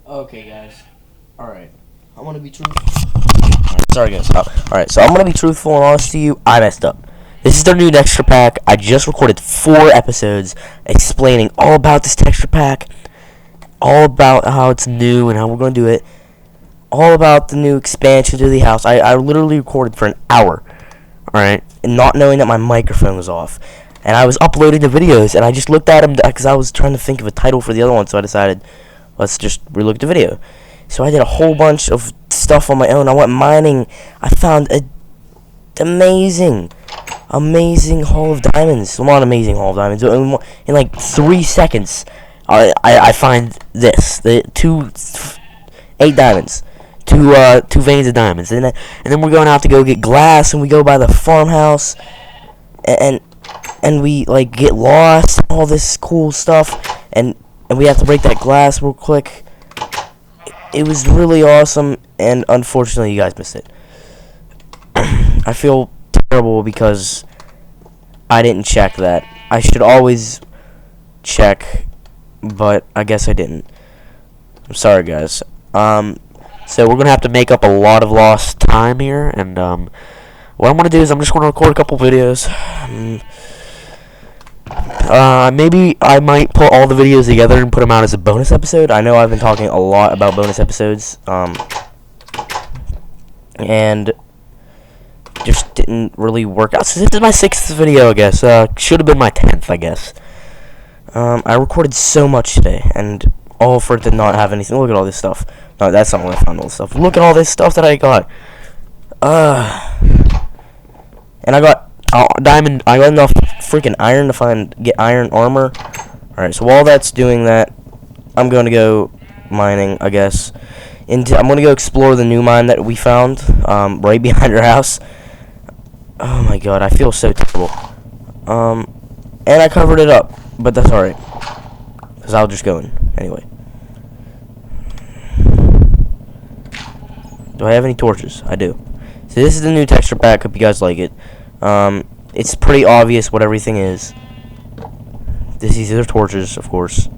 Okay, guys. Alright. I want to be truthful. Right, sorry, guys. Alright, so I'm going to be truthful and honest to you. I messed up. This is their new texture pack. I just recorded 4 episodes explaining all about this texture pack, all about how it's new and how we're going to do it, all about the new expansion to the house. I literally recorded for an hour, alright, and not knowing that my microphone was off. And I was uploading the videos, and I just looked at them because I was trying to think of a title for the other one, so I decided, let's just relook the video. So I did a whole bunch of stuff on my own. I went mining. I found a amazing haul of diamonds. Well, not amazing haul of diamonds. In like 3 seconds, I find this. The 8 diamonds. Two veins of diamonds. And then we're going out to go get glass, and we go by the farmhouse, and we like get lost, all this cool stuff, and we have to break that glass real quick. It was really awesome, and unfortunately you guys missed it. I feel terrible because I didn't check that. I should always check, but I guess I didn't. I'm sorry, guys. So we're gonna have to make up a lot of lost time here, and what I'm gonna do is I'm just gonna record a couple videos. Maybe I might put all the videos together and put them out as a bonus episode. I know I've been talking a lot about bonus episodes, and just didn't really work out. So this is my 6th video, I guess. Should have been my 10th, I guess. I recorded so much today, and all for it to not have anything. Look at all this stuff. No, that's not where I found all this stuff. Look at all this stuff that I got. And I got diamond. I got enough freaking iron to get iron armor. Alright, so while that's doing that, I'm going to go mining, I guess. I'm going to go explore the new mine that we found right behind our house. Oh my god, I feel so terrible. And I covered it up, but that's alright, because I'll just go in anyway. Do I have any torches? I do. So this is the new texture pack. Hope you guys like it. It's pretty obvious what everything is. These are torches, of course.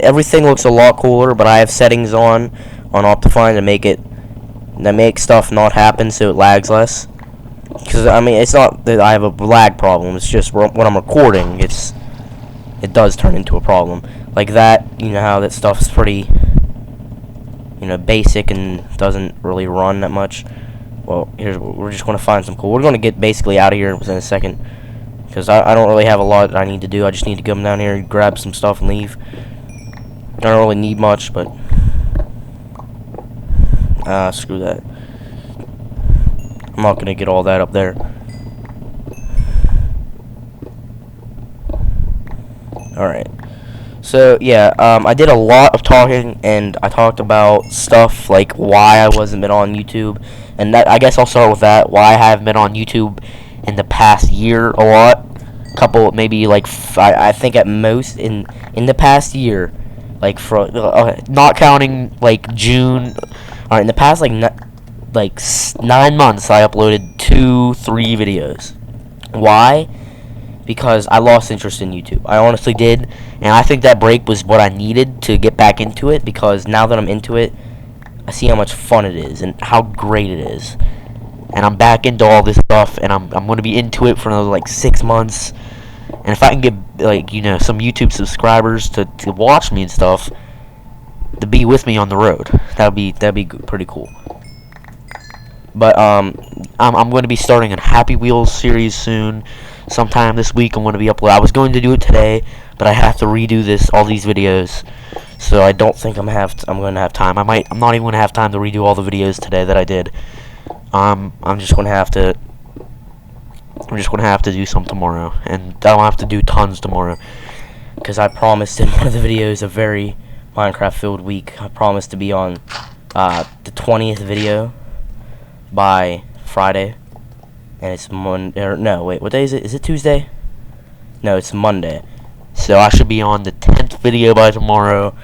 Everything looks a lot cooler, but I have settings on Optifine that make stuff not happen so it lags less. Because I mean, it's not that I have a lag problem. It's just when I'm recording, it does turn into a problem. Like that, you know how that stuff is pretty, basic and doesn't really run that much. Well, we're just going to find some cool. We're going to get basically out of here in a second, because I don't really have a lot that I need to do. I just need to come down here and grab some stuff and leave. I don't really need much, but screw that. I'm not going to get all that up there. Alright. So, yeah, I did a lot of talking, and I talked about stuff like why I wasn't been on YouTube. And that, I guess I'll start with that. Why I haven't been on YouTube in the past year a lot. Couple, maybe like, I think at most in the past year. Like, for, not counting, like, June. Alright, in the past, like 9 months, I uploaded 2-3 videos. Why? Because I lost interest in YouTube. I honestly did, and I think that break was what I needed to get back into it, because now that I'm into it, I see how much fun it is and how great it is. And I'm back into all this stuff, and I'm going to be into it for another like 6 months. And if I can get some YouTube subscribers to watch me and stuff, to be with me on the road, that'd be pretty cool. But I'm going to be starting a Happy Wheels series soon. Sometime this week I'm going to be uploading. I was going to do it today, but I have to redo all these videos. So I don't think I'm going to have time. I'm not even going to have time to redo all the videos today that I did. I'm just going to have to do some tomorrow, and I don't have to do tons tomorrow, because I promised in one of the videos, a very Minecraft filled week. I promised to be on the 20th video by Friday, and it's Monday. No, wait, what day is it? Is it Tuesday? No, it's Monday. So I should be on the 10th video by tomorrow.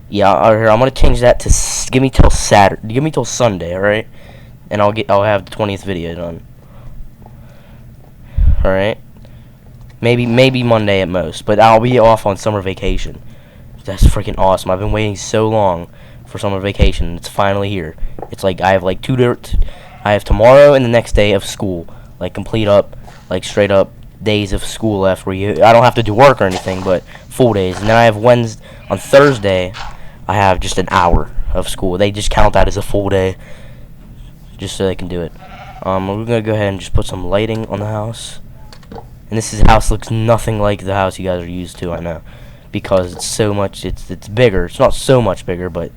Yeah, I'm gonna change that to give me till Saturday. Give me till Sunday, all right? And I'll have the 20th video done. All right. Maybe Monday at most, but I'll be off on summer vacation. That's freaking awesome. I've been waiting so long for summer vacation. It's finally here. It's like I have like I have tomorrow and the next day of school, like complete up, like straight up days of school left where I don't have to do work or anything, but full days. And then I have on Thursday, I have just an hour of school. They just count that as a full day, just so they can do it. We're gonna go ahead and just put some lighting on the house. And this house looks nothing like the house you guys are used to, I know, because it's so much. It's bigger. It's not so much bigger, but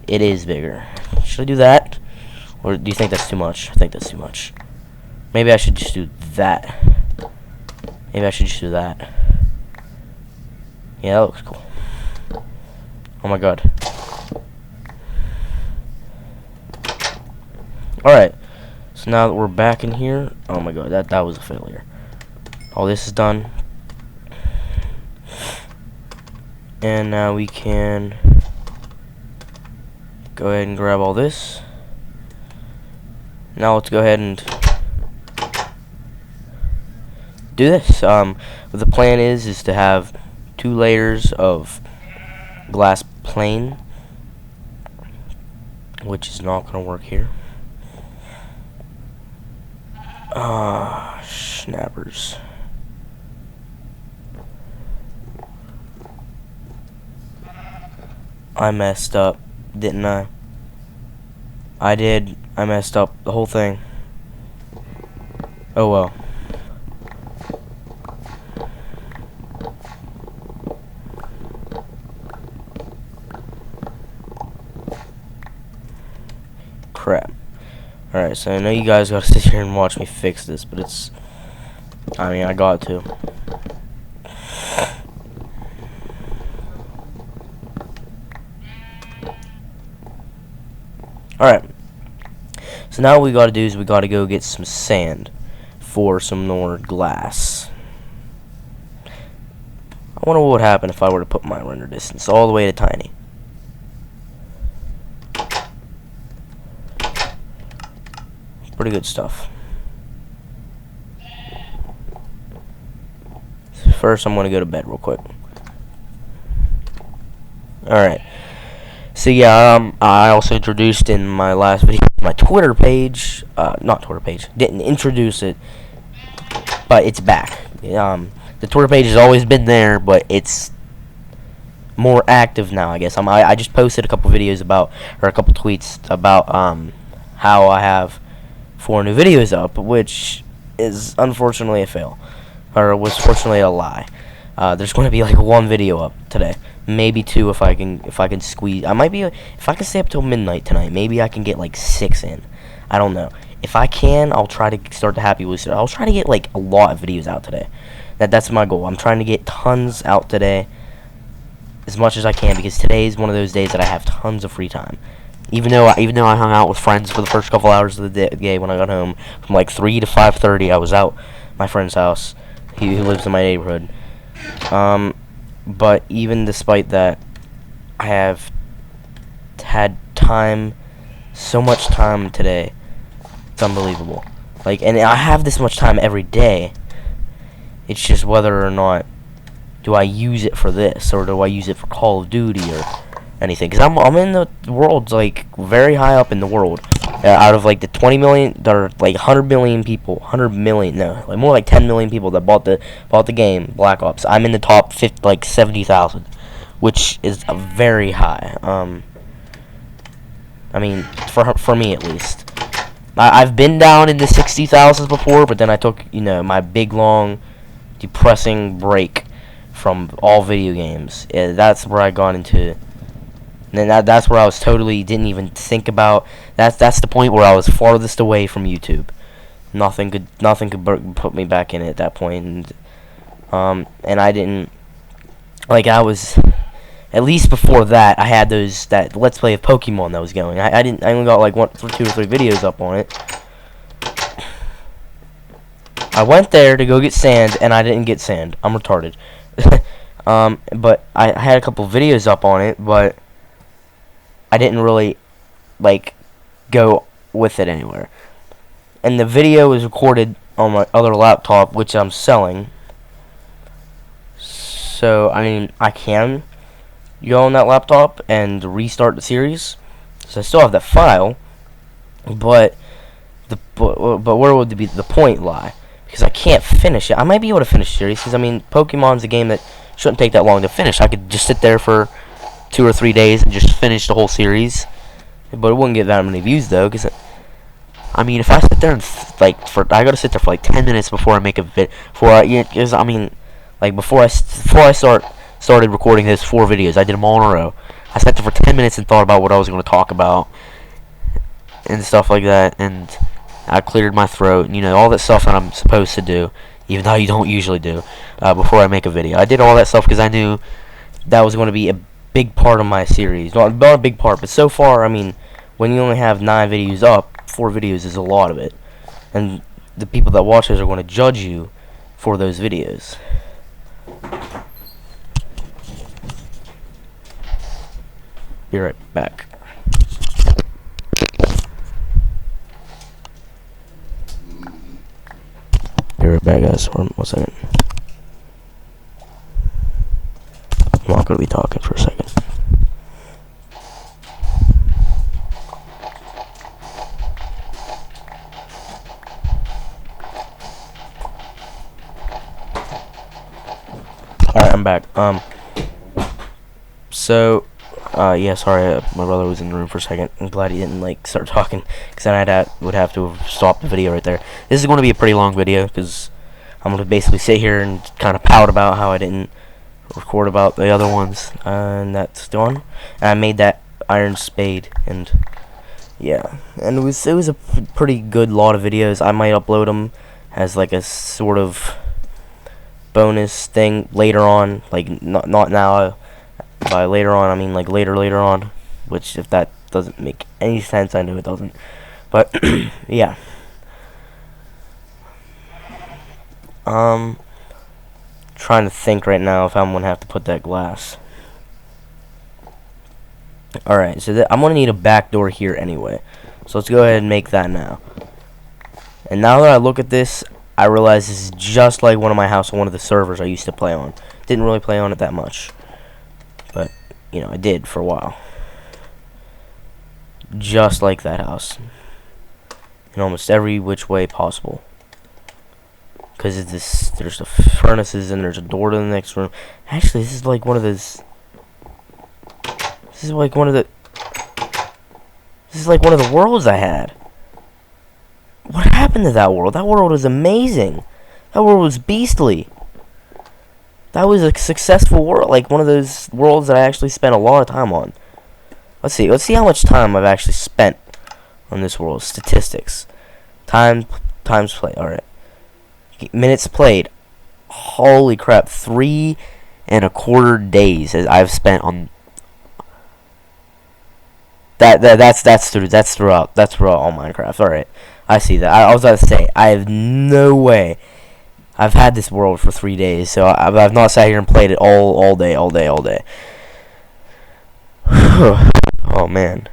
it is bigger. Should I do that, or do you think that's too much? I think that's too much. Maybe I should just do that. Maybe I should just do that. Yeah, that looks cool. Oh my god. Alright. So now that we're back in here, oh my god, that was a failure. All this is done. And now we can go ahead and grab all this. Now let's go ahead and do this. What the plan is to have 2 layers of glass plane, which is not gonna work here. Snappers. I messed up, didn't I? I did. I messed up the whole thing. Oh well. Crap. Alright, so I know you guys gotta sit here and watch me fix this, but I got to. Alright. So now what we gotta do is we gotta go get some sand for some more glass. I wonder what would happen if I were to put my render distance all the way to tiny. Pretty good stuff. First, I'm gonna go to bed real quick. Alright. So yeah, I also introduced in my last video my Twitter page. Not Twitter page. Didn't introduce it, but it's back. The Twitter page has always been there, but it's more active now, I guess. I just posted a couple videos about, or a couple tweets about, how I have 4 new videos up, which is unfortunately a fail, or was fortunately a lie. There's going to be like 1 video up today, maybe 2 if I can squeeze. If I can stay up till midnight tonight, maybe I can get like 6 in. I don't know. If I can, I'll try to start the Happy Wheels. I'll try to get like a lot of videos out today. That's my goal. I'm trying to get tons out today, as much as I can, because today is one of those days that I have tons of free time. Even though I hung out with friends for the first couple hours of the day when I got home, from like 3 to 5:30, I was out at my friend's house. He lives in my neighborhood. But even despite that, I have had time, so much time today. It's unbelievable. Like, and I have this much time every day. It's just whether or not do I use it for this, or do I use it for Call of Duty or anything, because I'm in the world, like very high up in the world, out of like the 20 million, or like 100 million people, 100 million, no, like more like 10 million people that bought the game Black Ops. I'm in the top 50, like 70,000, which is a very high. I mean, for me at least. I've been down in the 60,000s before, but then I took, my big long depressing break from all video games. That's where I got into. And then that's where I was totally didn't even think about. That's the point where I was farthest away from YouTube. Nothing could put me back in it at that point. And I didn't, like, I was, at least before that, I had that Let's Play of Pokemon that was going. I only got like 2 or 3 videos up on it. I went there to go get sand, and I didn't get sand. I'm retarded. But I had a couple videos up on it, but I didn't really, like, go with it anywhere. And the video was recorded on my other laptop, which I'm selling. So, I mean, I can you go on that laptop and restart the series. So I still have that file, but where would the point lie? Because I can't finish it. I might be able to finish the series because I mean Pokemon's a game that shouldn't take that long to finish. I could just sit there for 2 or 3 days and just finish the whole series, but it wouldn't get that many views though. Because I mean, if I sit there and I gotta sit there for like 10 minutes before I make a vid. Because I mean, like before I started recording those 4 videos, I did them all in a row. I sat there for 10 minutes and thought about what I was going to talk about and stuff like that, and I cleared my throat, and, you know, all that stuff that I'm supposed to do, even though you don't usually do, before I make a video. I did all that stuff because I knew that was going to be a big part of my series. Not a big part, but so far, I mean, when you only have 9 videos up, 4 videos is a lot of it. And the people that watch those are going to judge you for those videos. Be right back. Be right back, guys. 1 second. I'm not going to be talking for a second. Alright, I'm back. Yeah, sorry, my brother was in the room for a second. I'm glad he didn't, like, start talking, because then I would have to have stopped the video right there. This is going to be a pretty long video, because I'm going to basically sit here and kind of pout about how I didn't record about the other ones, and that's done. And I made that iron spade, and, yeah. And it was a pretty good lot of videos. I might upload them as, like, a sort of bonus thing later on, like, not now. By later on, I mean like later on, which if that doesn't make any sense, I know it doesn't. But yeah. Trying to think right now if I'm gonna have to put that glass. Alright, so I'm gonna need a back door here anyway. So let's go ahead and make that now. And now that I look at this, I realize this is just like one of the servers I used to play on. Didn't really play on it that much, but, you know, I did for a while. Just like that house. In almost every which way possible. Because there's the furnaces and there's a door to the next room. Actually, this is like one of those... This is like one of the worlds I had. What happened to that world? That world was amazing. That world was beastly. That was a successful world, like one of those worlds that I actually spent a lot of time on. Let's see how much time I've actually spent on this world. Statistics. Times played. Alright. Minutes played. Holy crap. 3.25 days as I've spent on that's throughout all Minecraft. Alright. I see that. I was about to say, I have no way. I've had this world for 3 days, so I've not sat here and played it all day. Oh, man.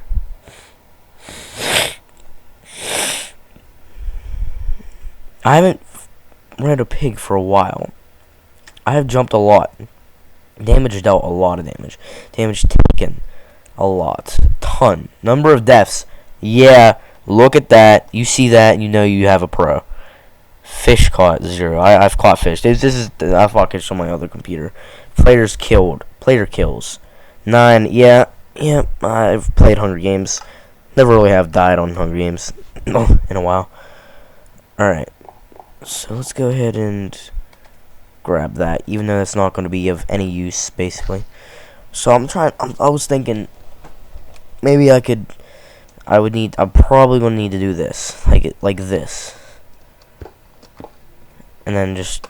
I haven't read a pig for a while. I have jumped a lot. Damage dealt, a lot of damage. Damage taken, a lot. Ton. Number of deaths. Yeah, look at that. You see that, you know you have a pro. Fish caught, 0. I've caught fish. I caught fish on my other computer. Players killed. Player kills. 9. Yeah. I've played Hunger Games. Never really have died on Hunger Games in a while. Alright. So let's go ahead and grab that, even though that's not going to be of any use, basically. So I was thinking, maybe I'm probably going to need to do this. Like this. And then just...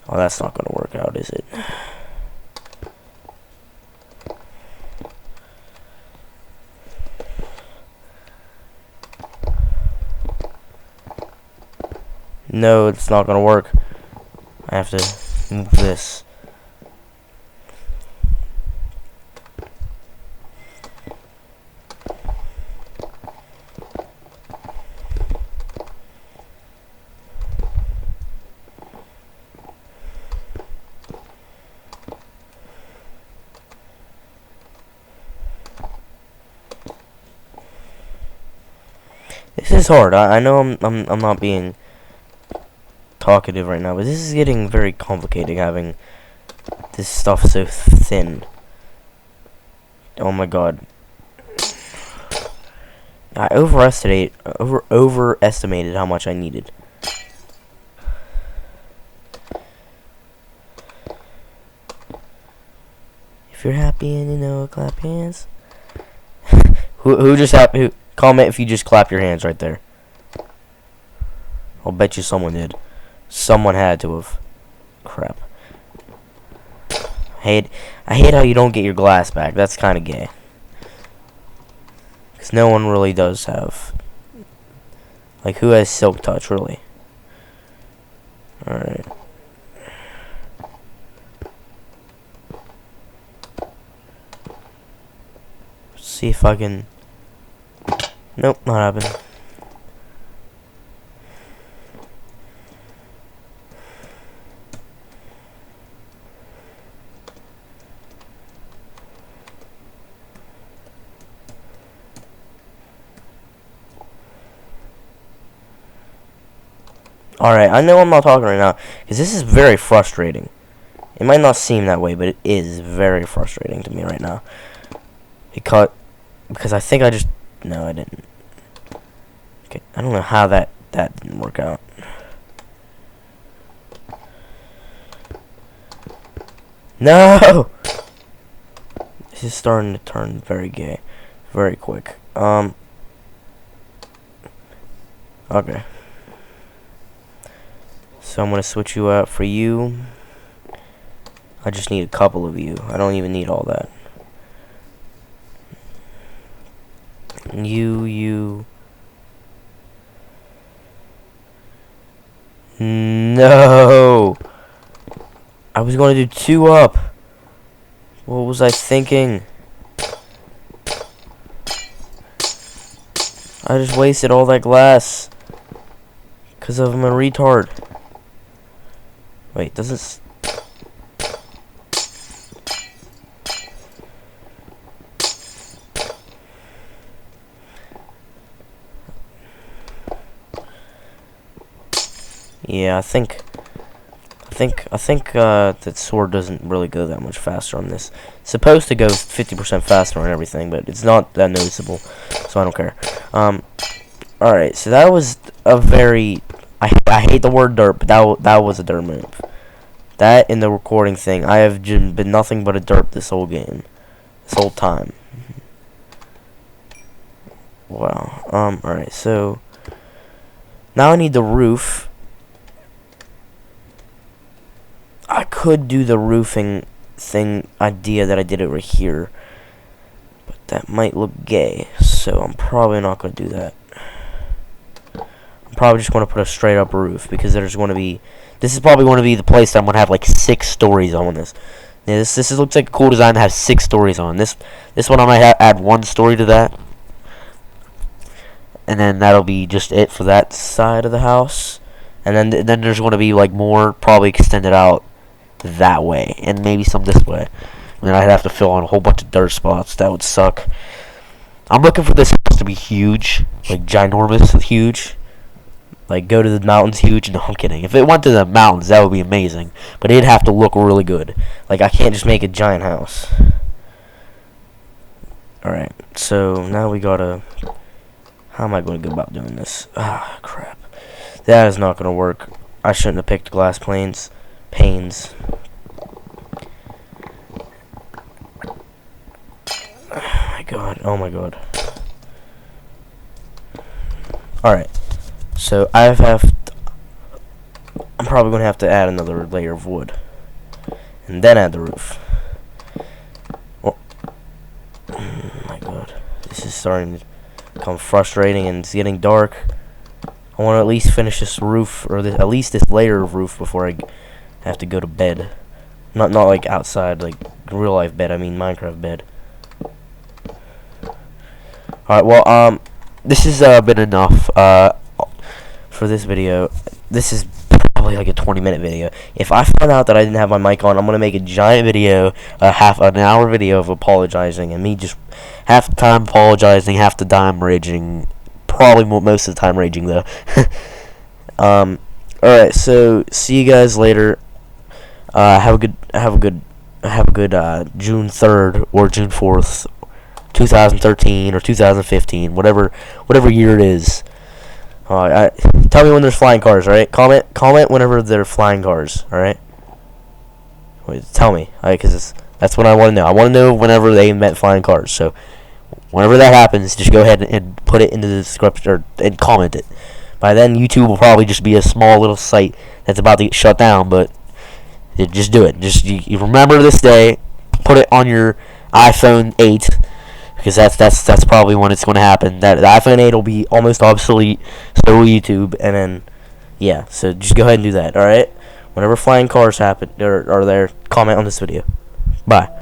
Oh, that's not going to work out, is it? No, it's not going to work. I have to move this. This is hard. I know I'm not being talkative right now, but this is getting very complicated having this stuff so thin. Oh my god. I overestimated how much I needed. If you're happy and you know it, clap hands. who just who comment if you just clap your hands right there. I'll bet you someone did. Someone had to have. Crap. I hate how you don't get your glass back. That's kind of gay. Because no one really does have. Like, who has silk touch, really? Alright. See if I can. Nope, not happening. Alright, I know I'm not talking right now, because this is very frustrating. It might not seem that way, but it is very frustrating to me right now. Because I think I just... No, I didn't. Okay, I don't know how that didn't work out. No! This is starting to turn very gay. Very quick. Okay. So I'm going to switch you out for you. I just need a couple of you. I don't even need all that. You. No! I was going to do 2 up. What was I thinking? I just wasted all that glass. Because I'm a retard. Wait, does this... Yeah, I think that sword doesn't really go that much faster on this. It's supposed to go 50% faster on everything, but it's not that noticeable, so I don't care. Alright, so that was a very... I hate the word derp, but that was a derp move. That in the recording thing, I have been nothing but a derp this whole game. This whole time. Wow. Alright, so... Now I need the roof. I could do the roofing thing idea that I did over here. But that might look gay, so I'm probably not going to do that. I'm probably just going to put a straight up roof, because there's going to be... This is probably going to be the place that I'm going to have like 6 stories on this. Yeah, this looks like a cool design to have 6 stories on. This one I might add 1 story to that. And then that'll be just it for that side of the house. And then there's going to be like more probably extended out that way, and maybe some this way. And then I'd have to fill in a whole bunch of dirt spots. That would suck. I'm looking for this house to be huge, like ginormous, huge. Like go to the mountains, huge. No, I'm kidding. If it went to the mountains, that would be amazing. But it'd have to look really good. Like I can't just make a giant house. All right. So now we gotta. How am I going to go about doing this? Ah, crap. That is not going to work. I shouldn't have picked glass panes. Oh my god. Oh my god. Alright. So I'm probably going to have to add another layer of wood. And then add the roof. Oh my god. This is starting to become frustrating, and it's getting dark. I want to at least finish this roof, or at least this layer of roof before I have to go to bed. Not like outside, like real life bed. I mean Minecraft bed. All right. Well, this has been enough for this video. This is probably like a 20-minute video. If I find out that I didn't have my mic on, I'm gonna make a giant video, half an hour video of apologizing, and me just half the time apologizing, half the time raging probably most of the time raging though. Alright, so see you guys later. Have a good June 3rd or June 4th, 2013 or 2015, whatever year it is. Tell me when there's flying cars, alright? Comment whenever there are flying cars, alright? Wait, tell me, because that's what I want to know. I want to know whenever they invent flying cars. So whenever that happens, just go ahead and put it into the description and comment it. By then, YouTube will probably just be a small little site that's about to get shut down, but just do it. Just you remember this day. Put it on your iPhone 8, because that's probably when it's going to happen. That the iPhone 8 will be almost obsolete. So will YouTube, and then yeah. So just go ahead and do that. All right. Whenever flying cars happen or are there, comment on this video. Bye.